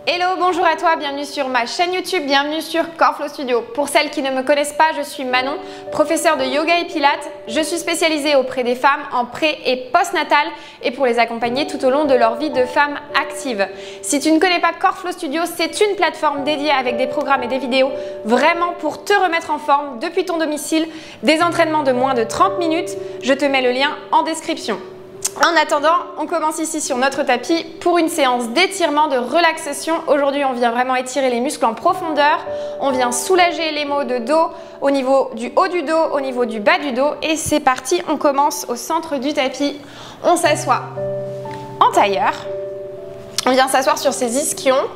Hello, bonjour à toi, bienvenue sur ma chaîne YouTube, bienvenue sur Coreflow Studio. Pour celles qui ne me connaissent pas, je suis Manon, professeure de yoga et pilates. Je suis spécialisée auprès des femmes en pré- et post-natal et pour les accompagner tout au long de leur vie de femme active. Si tu ne connais pas Coreflow Studio, c'est une plateforme dédiée avec des programmes et des vidéos vraiment pour te remettre en forme depuis ton domicile, des entraînements de moins de 30 minutes. Je te mets le lien en description. En attendant, on commence ici sur notre tapis pour une séance d'étirement, de relaxation. Aujourd'hui, on vient vraiment étirer les muscles en profondeur. On vient soulager les maux de dos au niveau du haut du dos, au niveau du bas du dos. Et c'est parti, on commence au centre du tapis. On s'assoit en tailleur. On vient s'asseoir sur ses ischions.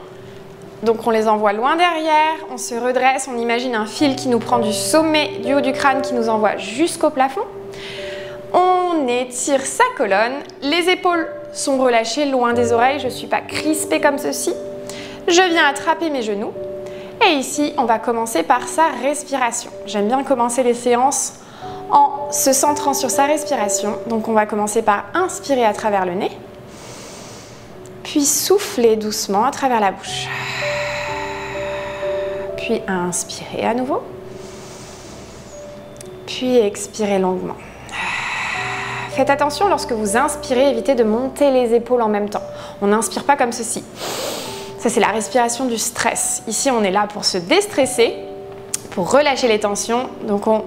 Donc on les envoie loin derrière, on se redresse, on imagine un fil qui nous prend du sommet du haut du crâne qui nous envoie jusqu'au plafond. On étire sa colonne, les épaules sont relâchées loin des oreilles, je ne suis pas crispée comme ceci. Je viens attraper mes genoux et ici on va commencer par sa respiration. J'aime bien commencer les séances en se centrant sur sa respiration. Donc on va commencer par inspirer à travers le nez, puis souffler doucement à travers la bouche. Puis inspirer à nouveau, puis expirer longuement. Faites attention lorsque vous inspirez, évitez de monter les épaules en même temps. On n'inspire pas comme ceci. Ça, c'est la respiration du stress. Ici, on est là pour se déstresser, pour relâcher les tensions. Donc, on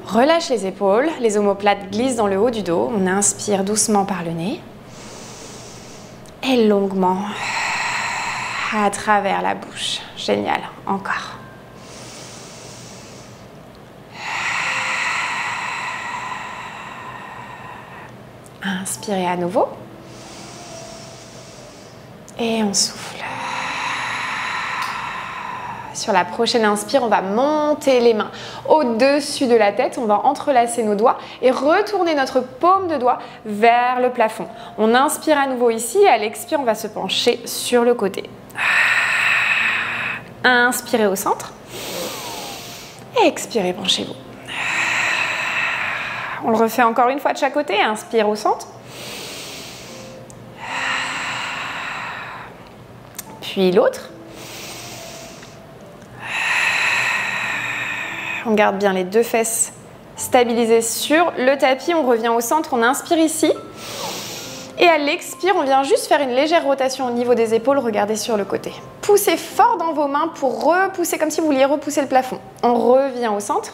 relâche les épaules, les omoplates glissent dans le haut du dos. On inspire doucement par le nez et longuement à travers la bouche. Génial. Encore. Inspirez à nouveau et on souffle. Sur la prochaine inspire, on va monter les mains au-dessus de la tête, on va entrelacer nos doigts et retourner notre paume de doigt vers le plafond. On inspire à nouveau ici et à l'expire, on va se pencher sur le côté. Inspirez au centre et expirez, penchez-vous. On le refait encore une fois de chaque côté. Inspire au centre. Puis l'autre. On garde bien les deux fesses stabilisées sur le tapis. On revient au centre. On inspire ici. Et à l'expire, on vient juste faire une légère rotation au niveau des épaules. Regardez sur le côté. Poussez fort dans vos mains pour repousser comme si vous vouliez repousser le plafond. On revient au centre.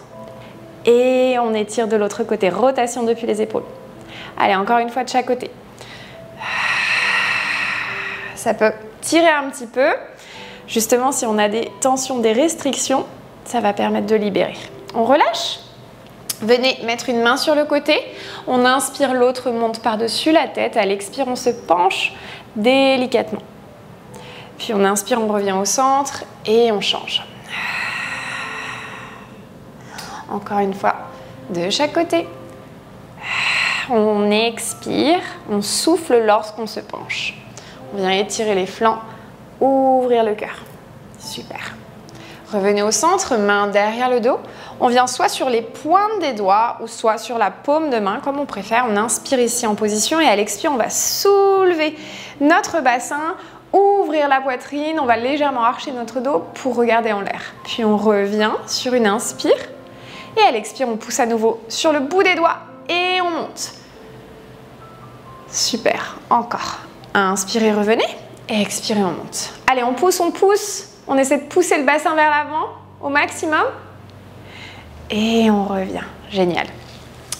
Et on étire de l'autre côté, rotation depuis les épaules. Allez, encore une fois de chaque côté. Ça peut tirer un petit peu. Justement, si on a des tensions, des restrictions, ça va permettre de libérer. On relâche. Venez mettre une main sur le côté. On inspire, l'autre monte par-dessus la tête. À l'expire, on se penche délicatement. Puis on inspire, on revient au centre et on change. Encore une fois, de chaque côté. On expire, on souffle lorsqu'on se penche. On vient étirer les flancs, ouvrir le cœur. Super. Revenez au centre, main derrière le dos. On vient soit sur les pointes des doigts ou soit sur la paume de main, comme on préfère. On inspire ici en position et à l'expire, on va soulever notre bassin, ouvrir la poitrine. On va légèrement archer notre dos pour regarder en l'air. Puis on revient sur une inspire. Et à l'expire, on pousse à nouveau sur le bout des doigts et on monte. Super, encore. Inspirez, revenez et expirez, on monte. Allez, on pousse, on essaie de pousser le bassin vers l'avant au maximum. Et on revient, génial.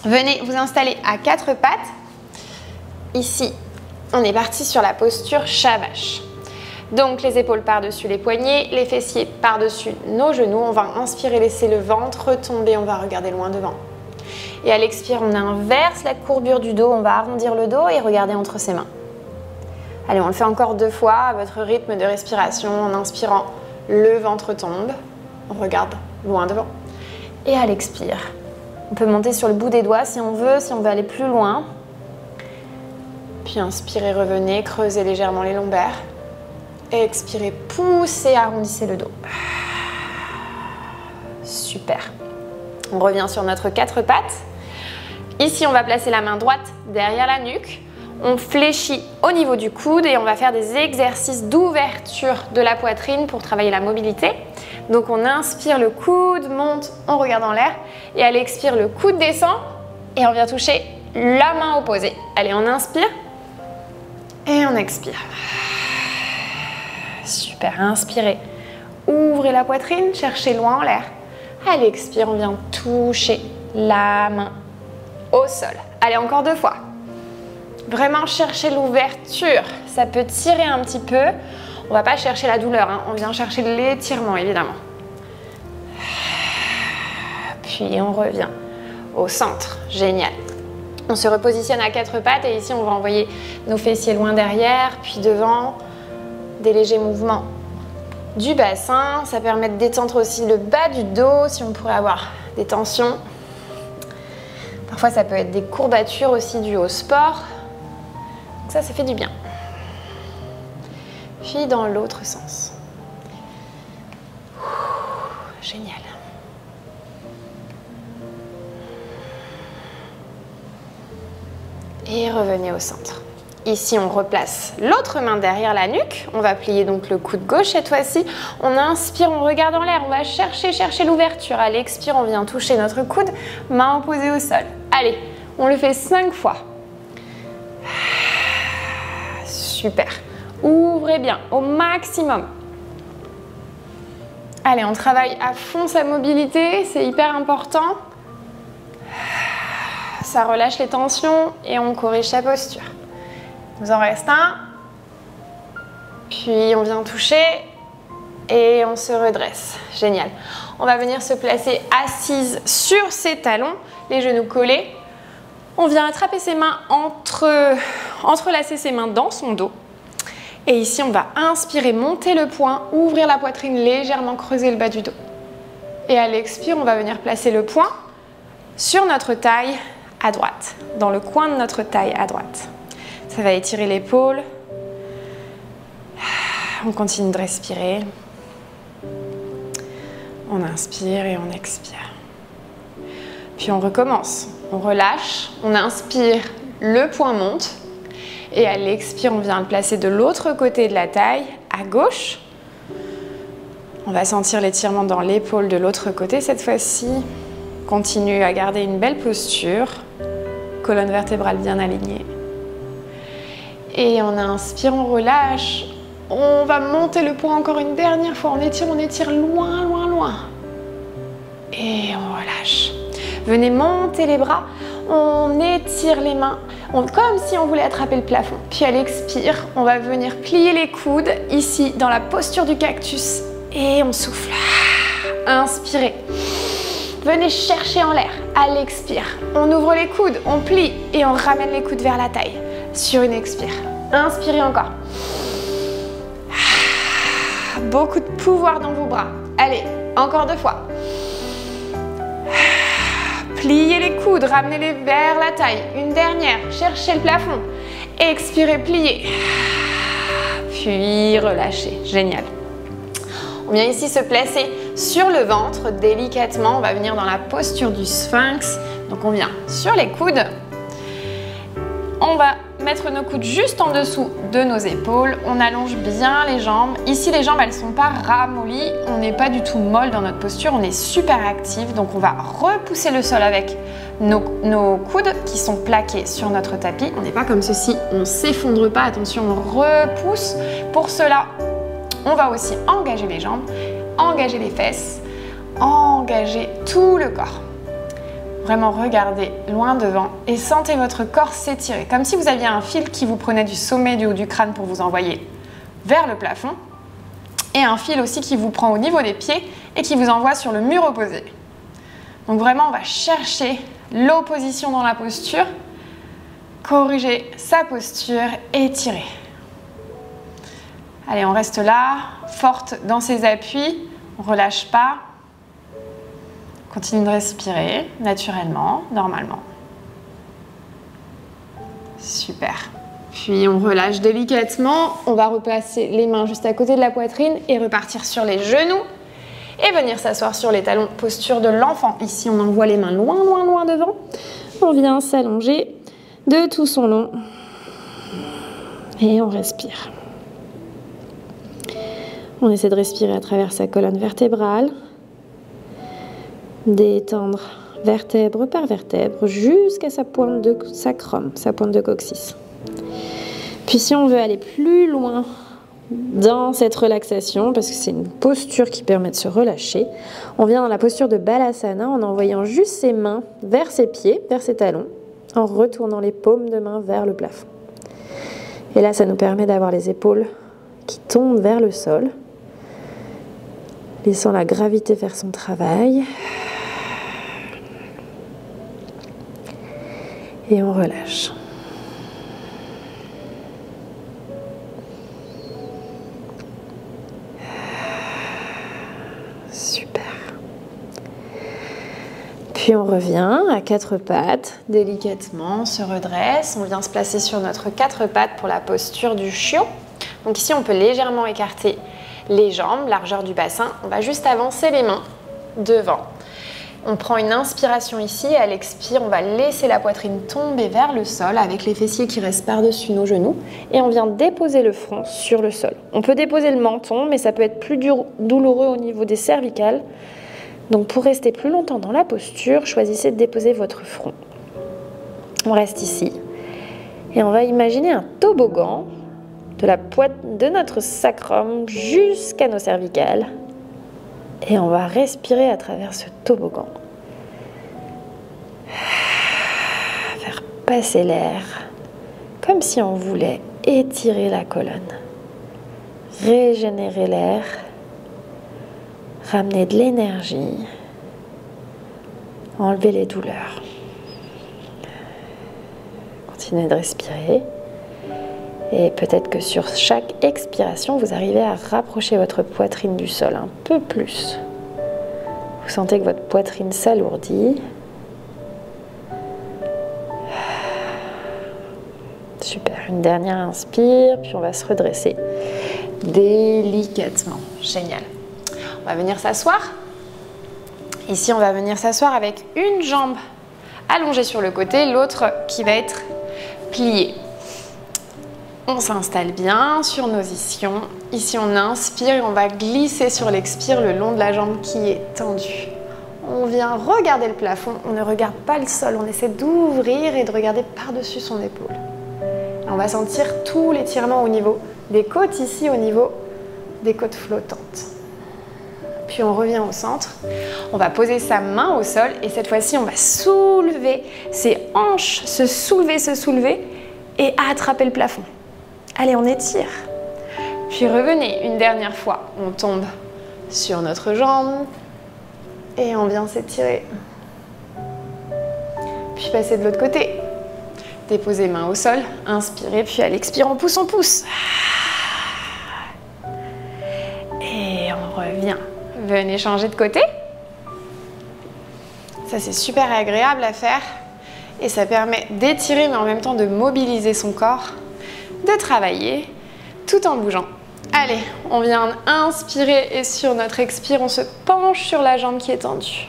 Venez vous installer à quatre pattes. Ici, on est parti sur la posture chat vache. Donc les épaules par-dessus les poignets, les fessiers par-dessus nos genoux. On va inspirer, laisser le ventre tomber, on va regarder loin devant. Et à l'expire, on inverse la courbure du dos, on va arrondir le dos et regarder entre ses mains. Allez, on le fait encore deux fois à votre rythme de respiration. En inspirant, le ventre tombe, on regarde loin devant. Et à l'expire, on peut monter sur le bout des doigts si on veut aller plus loin. Puis inspirez, revenez, creusez légèrement les lombaires. Expirez, poussez, arrondissez le dos. Super. On revient sur notre quatre pattes. Ici, on va placer la main droite derrière la nuque. On fléchit au niveau du coude et on va faire des exercices d'ouverture de la poitrine pour travailler la mobilité. Donc on inspire, le coude monte, on regarde en l'air. Et à l'expire, le coude descend et on vient toucher la main opposée. Allez, on inspire et on expire. Super, inspirez. Ouvrez la poitrine, cherchez loin en l'air. À l'expire, on vient toucher la main au sol. Allez, encore 2 fois. Vraiment chercher l'ouverture. Ça peut tirer un petit peu. On ne va pas chercher la douleur, hein. On vient chercher l'étirement, évidemment. Puis on revient au centre. Génial. On se repositionne à 4 pattes et ici, on va envoyer nos fessiers loin derrière, puis devant. Des légers mouvements du bassin. Ça permet de détendre aussi le bas du dos si on pourrait avoir des tensions. Parfois, ça peut être des courbatures aussi dues au sport. Donc ça fait du bien. Puis dans l'autre sens. Génial. Et revenez au centre. Ici, on replace l'autre main derrière la nuque. On va plier donc le coude gauche cette fois-ci. On inspire, on regarde en l'air. On va chercher l'ouverture. À l'expire, on vient toucher notre coude, main opposée au sol. Allez, on le fait 5 fois. Super. Ouvrez bien au maximum. Allez, on travaille à fond sa mobilité. C'est hyper important. Ça relâche les tensions et on corrige sa posture. Il nous en reste un. Puis on vient toucher et on se redresse. Génial. On va venir se placer assise sur ses talons, les genoux collés. On vient attraper ses mains, entrelacer ses mains dans son dos. Et ici, on va inspirer, monter le poing, ouvrir la poitrine légèrement, creuser le bas du dos. Et à l'expire, on va venir placer le poing sur notre taille à droite, dans le coin de notre taille à droite. Ça va étirer l'épaule. On continue de respirer. On inspire et on expire. Puis on recommence. On relâche, on inspire, le poing monte. Et à l'expire, on vient le placer de l'autre côté de la taille, à gauche. On va sentir l'étirement dans l'épaule de l'autre côté cette fois-ci. Continue à garder une belle posture. Colonne vertébrale bien alignée. Et on inspire, on relâche. On va monter le poing encore une dernière fois. On étire loin, loin, loin. Et on relâche. Venez monter les bras. On étire les mains, comme si on voulait attraper le plafond. Puis à l'expire, on va venir plier les coudes, ici, dans la posture du cactus. Et on souffle. Inspirez. Venez chercher en l'air. À l'expire, on ouvre les coudes, on plie et on ramène les coudes vers la taille. Sur une expire. Inspirez encore. Beaucoup de pouvoir dans vos bras. Allez, encore 2 fois. Pliez les coudes, ramenez-les vers la taille. Une dernière, cherchez le plafond. Expirez, pliez. Puis relâchez. Génial. On vient ici se placer sur le ventre délicatement. On va venir dans la posture du sphinx. Donc on vient sur les coudes. On va mettre nos coudes juste en dessous de nos épaules. On allonge bien les jambes. Ici, les jambes, elles ne sont pas ramollies. On n'est pas du tout molle dans notre posture. On est super actif. Donc, on va repousser le sol avec nos coudes qui sont plaqués sur notre tapis. On n'est pas comme ceci. On ne s'effondre pas. Attention, on repousse. Pour cela, on va aussi engager les jambes, engager les fesses, engager tout le corps. Vraiment, regardez loin devant et sentez votre corps s'étirer, comme si vous aviez un fil qui vous prenait du sommet du haut du crâne pour vous envoyer vers le plafond, et un fil aussi qui vous prend au niveau des pieds et qui vous envoie sur le mur opposé. Donc vraiment, on va chercher l'opposition dans la posture, corriger sa posture, étirer. Allez, on reste là, forte dans ses appuis, on ne relâche pas. Continue de respirer naturellement, normalement. Super. Puis on relâche délicatement. On va replacer les mains juste à côté de la poitrine et repartir sur les genoux. Et venir s'asseoir sur les talons, posture de l'enfant. Ici, on envoie les mains loin, loin, loin devant. On vient s'allonger de tout son long. Et on respire. On essaie de respirer à travers sa colonne vertébrale. Détendre vertèbre par vertèbre jusqu'à sa pointe de sacrum, sa pointe de coccyx. Puis si on veut aller plus loin dans cette relaxation, parce que c'est une posture qui permet de se relâcher, on vient dans la posture de Balasana en envoyant juste ses mains vers ses pieds, vers ses talons, en retournant les paumes de main vers le plafond. Et là, ça nous permet d'avoir les épaules qui tombent vers le sol, laissant la gravité faire son travail. Et on relâche. Super. Puis on revient à quatre pattes, délicatement, on se redresse, on vient se placer sur notre quatre pattes pour la posture du chiot. Donc ici on peut légèrement écarter les jambes, largeur du bassin, on va juste avancer les mains devant. On prend une inspiration ici et à l'expire, on va laisser la poitrine tomber vers le sol avec les fessiers qui restent par-dessus nos genoux et on vient déposer le front sur le sol. On peut déposer le menton, mais ça peut être plus douloureux au niveau des cervicales. Donc pour rester plus longtemps dans la posture, choisissez de déposer votre front. On reste ici et on va imaginer un toboggan de la pointe de notre sacrum jusqu'à nos cervicales. Et on va respirer à travers ce toboggan. Faire passer l'air, comme si on voulait étirer la colonne. Régénérer l'air, ramener de l'énergie, enlever les douleurs. Continuez de respirer. Et peut-être que sur chaque expiration, vous arrivez à rapprocher votre poitrine du sol un peu plus. Vous sentez que votre poitrine s'alourdit. Super, une dernière inspire, puis on va se redresser délicatement. Génial. On va venir s'asseoir. Ici, on va venir s'asseoir avec une jambe allongée sur le côté, l'autre qui va être pliée. On s'installe bien sur nos ischions. Ici, on inspire et on va glisser sur l'expire le long de la jambe qui est tendue. On vient regarder le plafond. On ne regarde pas le sol. On essaie d'ouvrir et de regarder par-dessus son épaule. On va sentir tout l'étirement au niveau des côtes, ici au niveau des côtes flottantes. Puis on revient au centre. On va poser sa main au sol et cette fois-ci, on va soulever ses hanches, se soulever et attraper le plafond. Allez, on étire. Puis revenez une dernière fois. On tombe sur notre jambe et on vient s'étirer. Puis passer de l'autre côté. Déposez main au sol, inspirez, puis à l'expire, on pousse. Et on revient. Venez changer de côté. Ça, c'est super agréable à faire et ça permet d'étirer, mais en même temps de mobiliser son corps, de travailler tout en bougeant. Allez, on vient inspirer et sur notre expire, on se penche sur la jambe qui est tendue.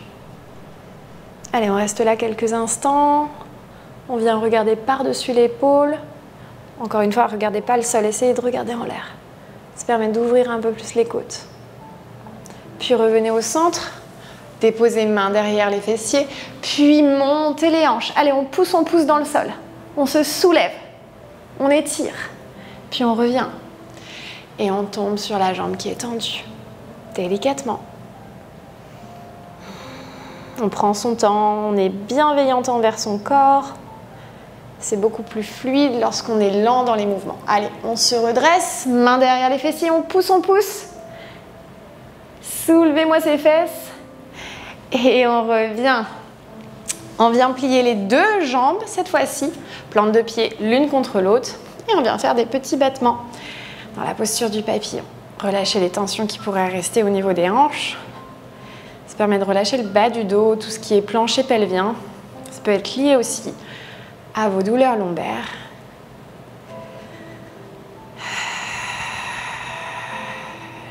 Allez, on reste là quelques instants. On vient regarder par-dessus l'épaule. Encore une fois, regardez pas le sol, essayez de regarder en l'air. Ça permet d'ouvrir un peu plus les côtes. Puis revenez au centre. Déposez main derrière les fessiers. Puis montez les hanches. Allez, on pousse dans le sol. On se soulève. On étire. Puis on revient. Et on tombe sur la jambe qui est tendue. Délicatement. On prend son temps. On est bienveillant envers son corps. C'est beaucoup plus fluide lorsqu'on est lent dans les mouvements. Allez, on se redresse. Main derrière les fessiers. On pousse. Soulevez-moi ses fesses. Et on revient. On vient plier les deux jambes cette fois-ci. Plante de pied l'une contre l'autre. Et on vient faire des petits battements dans la posture du papillon. Relâchez les tensions qui pourraient rester au niveau des hanches. Ça permet de relâcher le bas du dos, tout ce qui est plancher pelvien. Ça peut être lié aussi à vos douleurs lombaires.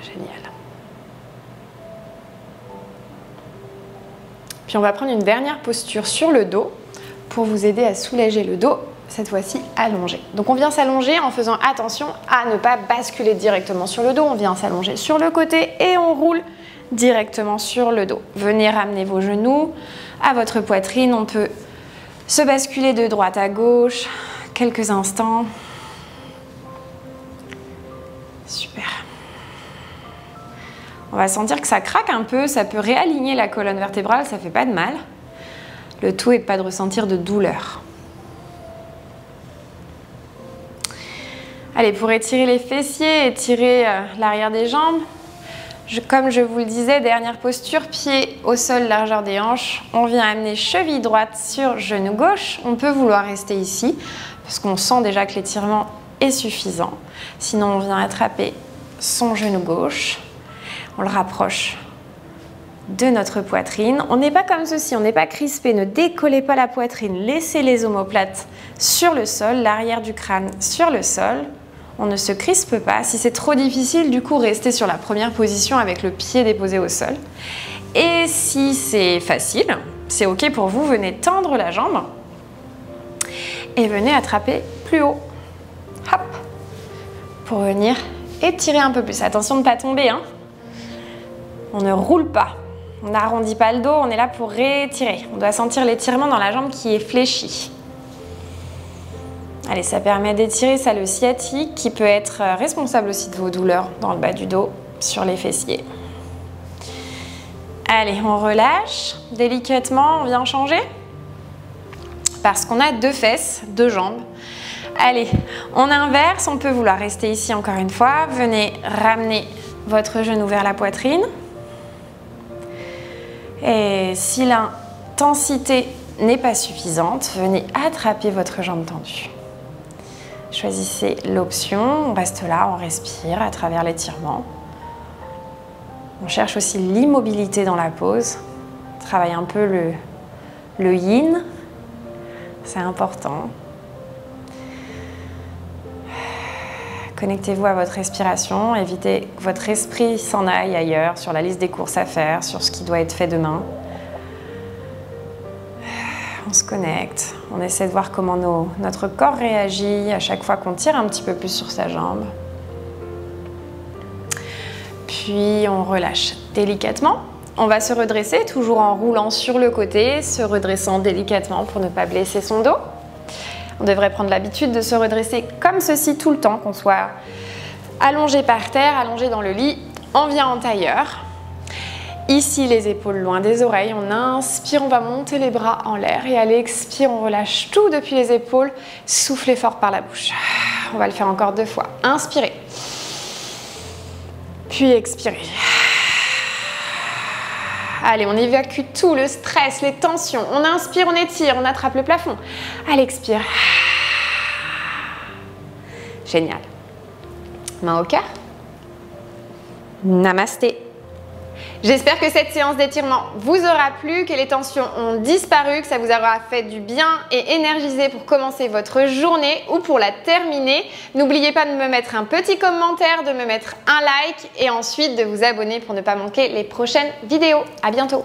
Génial. Puis on va prendre une dernière posture sur le dos pour vous aider à soulager le dos. cette fois-ci allongé. Donc on vient s'allonger en faisant attention à ne pas basculer directement sur le dos. On vient s'allonger sur le côté et on roule directement sur le dos. Venez ramener vos genoux à votre poitrine. On peut se basculer de droite à gauche quelques instants. Super. On va sentir que ça craque un peu, ça peut réaligner la colonne vertébrale, ça fait pas de mal. Le tout est de pas de ressentir de douleur. Allez, pour étirer les fessiers, étirer l'arrière des jambes, comme je vous le disais, dernière posture, pied au sol, largeur des hanches. On vient amener cheville droite sur genou gauche. On peut vouloir rester ici, parce qu'on sent déjà que l'étirement est suffisant. Sinon, on vient attraper son genou gauche. On le rapproche de notre poitrine. On n'est pas comme ceci, on n'est pas crispé. Ne décollez pas la poitrine. Laissez les omoplates sur le sol, l'arrière du crâne sur le sol. On ne se crispe pas. Si c'est trop difficile, du coup, restez sur la première position avec le pied déposé au sol. Et si c'est facile, c'est OK pour vous, venez tendre la jambe et venez attraper plus haut. Hop, pour venir étirer un peu plus. Attention de ne pas tomber, hein. On ne roule pas. On n'arrondit pas le dos, on est là pour réétirer. On doit sentir l'étirement dans la jambe qui est fléchie. Allez, ça permet d'étirer ça le sciatique qui peut être responsable aussi de vos douleurs dans le bas du dos, sur les fessiers. Allez, on relâche. Délicatement, on vient changer. Parce qu'on a deux fesses, deux jambes. Allez, on inverse. On peut vouloir rester ici encore une fois. Venez ramener votre genou vers la poitrine. Et si l'intensité n'est pas suffisante, venez attraper votre jambe tendue. Choisissez l'option, on reste là, on respire à travers l'étirement. On cherche aussi l'immobilité dans la pose. On travaille un peu le yin, c'est important. Connectez-vous à votre respiration, évitez que votre esprit s'en aille ailleurs, sur la liste des courses à faire, sur ce qui doit être fait demain. On se connecte, on essaie de voir comment notre corps réagit à chaque fois qu'on tire un petit peu plus sur sa jambe. Puis on relâche délicatement. On va se redresser, toujours en roulant sur le côté, se redressant délicatement pour ne pas blesser son dos. On devrait prendre l'habitude de se redresser comme ceci tout le temps, qu'on soit allongé par terre, allongé dans le lit. On vient en tailleur. Ici, les épaules loin des oreilles. On inspire, on va monter les bras en l'air. Et à l'expire, on relâche tout depuis les épaules. Soufflez fort par la bouche. On va le faire encore 2 fois. Inspirez. Puis expirez. Allez, on évacue tout, le stress, les tensions. On inspire, on étire, on attrape le plafond. À l'expire. Génial. Main au cœur. Namasté. J'espère que cette séance d'étirement vous aura plu, que les tensions ont disparu, que ça vous aura fait du bien et énergisé pour commencer votre journée ou pour la terminer. N'oubliez pas de me mettre un petit commentaire, de me mettre un like et ensuite de vous abonner pour ne pas manquer les prochaines vidéos. À bientôt.